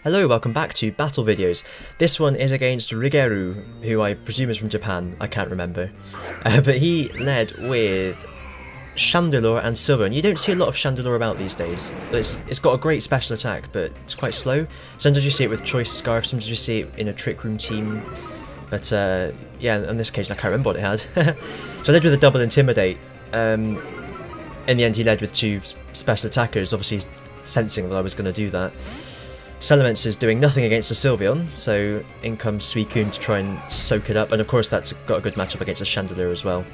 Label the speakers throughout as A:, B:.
A: Hello, welcome back to Battle Videos. This one is against Rigeru, who I presume is from Japan, I can't remember. But he led with Chandelure and Sylveon. You don't see a lot of Chandelure about these days. It's got a great special attack, but it's quite slow. Sometimes you see it with Choice Scarf, sometimes you see it in a Trick Room team. But yeah, on this occasion I can't remember what it had. So I led with a double Intimidate. In the end he led with two special attackers, obviously sensing that I was going to do that. Salamence is doing nothing against the Sylveon, so in comes Suicune to try and soak it up, and of course that's got a good matchup against the Chandelure as well.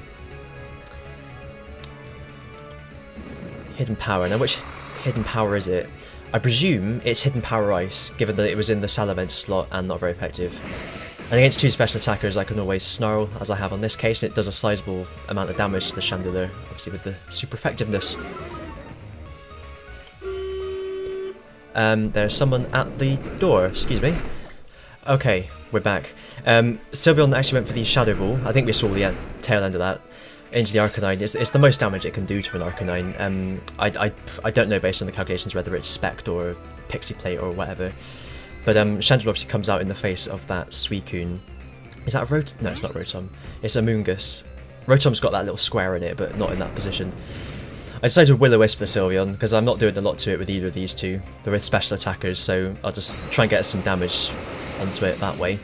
A: Hidden Power. Now which Hidden Power is it? I presume it's Hidden Power Ice, given that it was in the Salamence slot and not very effective. And against two special attackers I can always Snarl, as I have on this case, and it does a sizable amount of damage to the Chandelure, obviously with the super effectiveness. There's someone at the door, excuse me. Okay, we're back. Sylveon actually went for the Shadow Ball. I think we saw the tail end of that. Into the Arcanine. It's the most damage it can do to an Arcanine. I don't know based on the calculations whether it's Spect or Pixie Plate or whatever. But Chandelure obviously comes out in the face of that Suicune. Is that a Rotom? No, it's not Rotom. It's a Moongus. Rotom's got that little square in it, but not in that position. I decided to Will-O-Wisp the Sylveon, because I'm not doing a lot to it with either of these two. They're with special attackers, so I'll just try and get some damage onto it that way.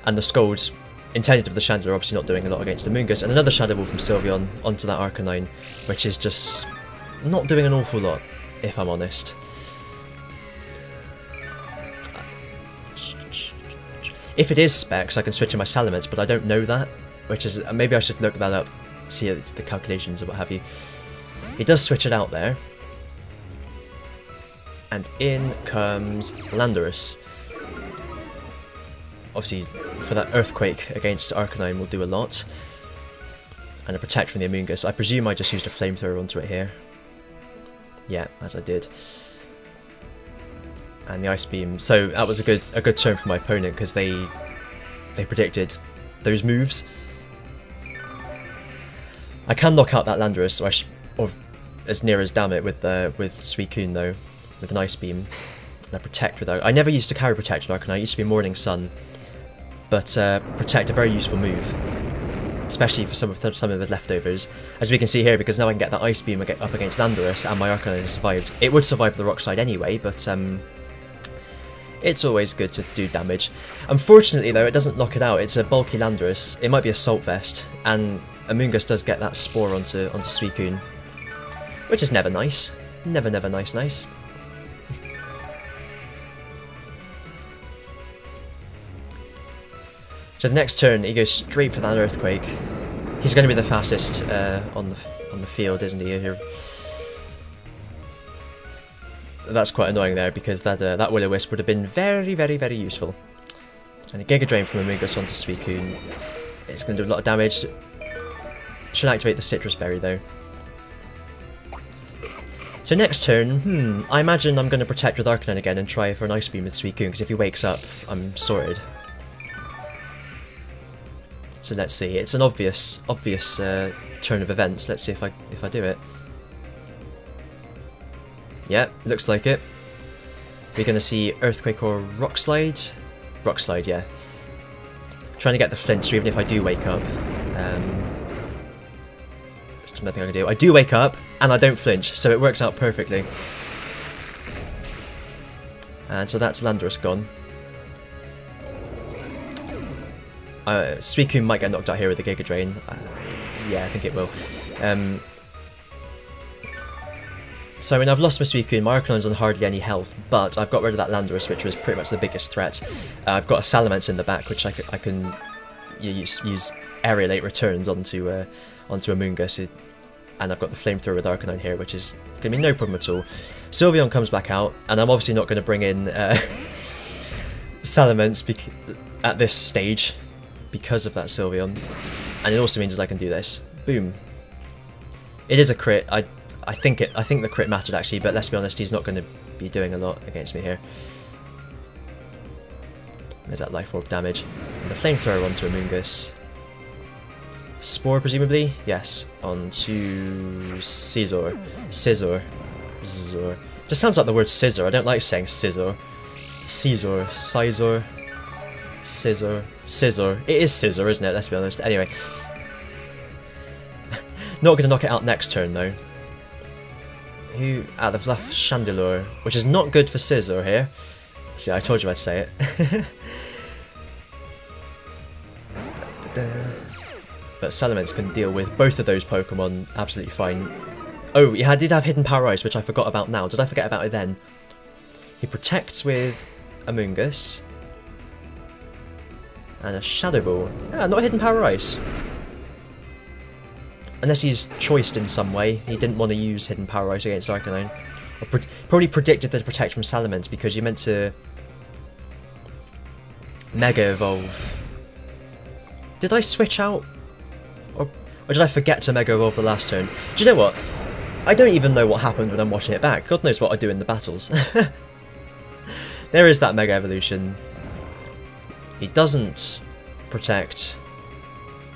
A: And the Scold, intended for the Chandelure, obviously not doing a lot against the Moongus, and another Shadow Ball from Sylveon onto that Arcanine, which is just not doing an awful lot, if I'm honest. If it is Specs, I can switch in my Salamence, but I don't know that, which is, maybe I should look that up, see the calculations or what have you. He does switch it out there. And in comes Landorus. Obviously, for that Earthquake against Arcanine will do a lot. And a Protect from the Amoonguss. I presume I just used a Flamethrower onto it here. Yeah, as I did. And the Ice Beam. So that was a good turn for my opponent, because they predicted those moves. I can knock out that Landorus, or as near as damn it with Suicune though, with an Ice Beam. And a Protect without. I never used to carry Protect in Arcanine. I used to be Morning Sun, but Protect, a very useful move, especially for some of the leftovers. As we can see here, because now I can get that Ice Beam up against Landorus, and my Arcanine has survived. It would survive the Rock Slide anyway, but it's always good to do damage. Unfortunately though, it doesn't knock it out. It's a bulky Landorus. It might be Assault Vest, and Amoonguss does get that Spore onto Suicune, which is never nice. Never nice. So the next turn, he goes straight for that Earthquake. He's going to be the fastest on the field, isn't he? Here. That's quite annoying there, because that Will-O-Wisp would have been very useful. And a Giga Drain from Amoonguss onto Suicune. It's going to do a lot of damage. Should activate the Citrus Berry though. So next turn, I imagine I'm going to Protect with Arcanine again and try for an Ice Beam with Suicune, because if he wakes up, I'm sorted. So let's see. It's an obvious turn of events. Let's see if I do it. Yeah, looks like it. We're going to see Earthquake or Rock Slide. Rock Slide, yeah. Trying to get the flinch, so even if I do wake up. There's nothing I can do. I do wake up, and I don't flinch, so it works out perfectly. And so that's Landorus gone. Suicune might get knocked out here with the Giga Drain. Yeah, I think it will. So I mean, I've lost my Suicune, my Arcanine's on hardly any health, but I've got rid of that Landorus, which was pretty much the biggest threat. I've got a Salamence in the back, which I can use Aerialate returns onto Amoonguss, and I've got the Flamethrower with Arcanine here, which is going to be no problem at all. Sylveon comes back out, and I'm obviously not going to bring in Salamence at this stage because of that Sylveon, and it also means that I can do this. Boom. It is a crit. I think the crit mattered actually, but let's be honest, he's not going to be doing a lot against me here. There's that Life Orb damage. And the Flamethrower onto Amoonguss. Spore, presumably? Yes. Onto Scizor. Scizor. Just sounds like the word scissor. I don't like saying scissor. Caesar, Scissor. It is Scissor, isn't it? Let's be honest. Anyway. Not going to knock it out next turn, though. Who? Ah, they've left Chandelure, which is not good for Scissor here. See, I told you I'd say it. But Salamence can deal with both of those Pokemon absolutely fine. Oh, he did have Hidden Power Ice, which I forgot about now. Did I forget about it then? He protects with Amoonguss. And a Shadow Ball. Ah, not Hidden Power Ice. Unless he's choiced in some way. He didn't want to use Hidden Power Ice against Arcanine. Or probably predicted the protect from Salamence because you meant to Mega Evolve. Did I switch out? Or did I forget to Mega Evolve the last turn? Do you know what? I don't even know what happened when I'm watching it back. God knows what I do in the battles. There is that Mega Evolution. He doesn't protect,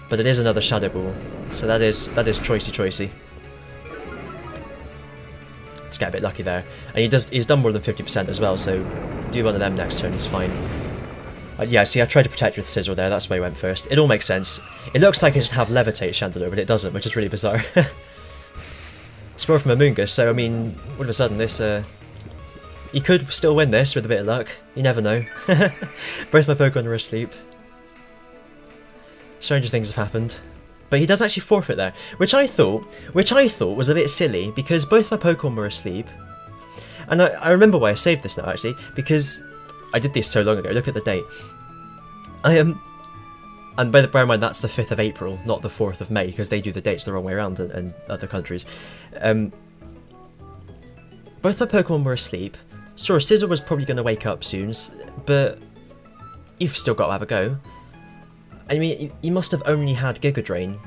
A: but it is another Shadow Ball. So that is choicey. Let's get a bit lucky there. And he's done more than 50% as well, so do one of them next turn is fine. Yeah, see, I tried to protect with Scissor there, that's why I went first. It all makes sense. It looks like it should have Levitate Chandelure, but it doesn't, which is really bizarre. Spore from Amoonguss, so I mean, all of a sudden this, he could still win this with a bit of luck. You never know. Both my Pokemon are asleep. Stranger things have happened. But he does actually forfeit there, which I thought was a bit silly, because both my Pokemon were asleep. And I remember why I saved this now, actually, because I did this so long ago. Look at the date. And bear in mind that's the 5th of April, not the 4th of May, because they do the dates the wrong way around in other countries. Both my Pokemon were asleep. Sure, Scissor was probably going to wake up soon, but you've still got to have a go. I mean, he must have only had Giga Drain,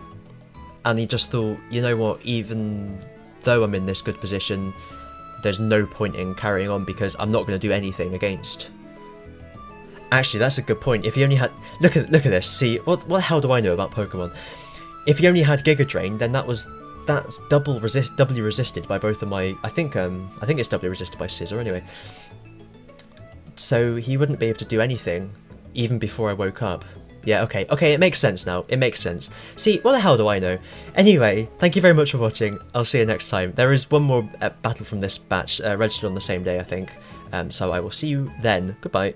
A: and he just thought, you know what, even though I'm in this good position, there's no point in carrying on because I'm not going to do anything against. Actually, that's a good point. If he only had... Look at this. See, what the hell do I know about Pokemon? If he only had Giga Drain, then that's doubly resisted by both of my... I think it's doubly resisted by Scissor anyway. So he wouldn't be able to do anything even before I woke up. Yeah, okay, it makes sense now. It makes sense. See, what the hell do I know? Anyway, thank you very much for watching. I'll see you next time. There is one more battle from this batch registered on the same day, I think. So I will see you then. Goodbye.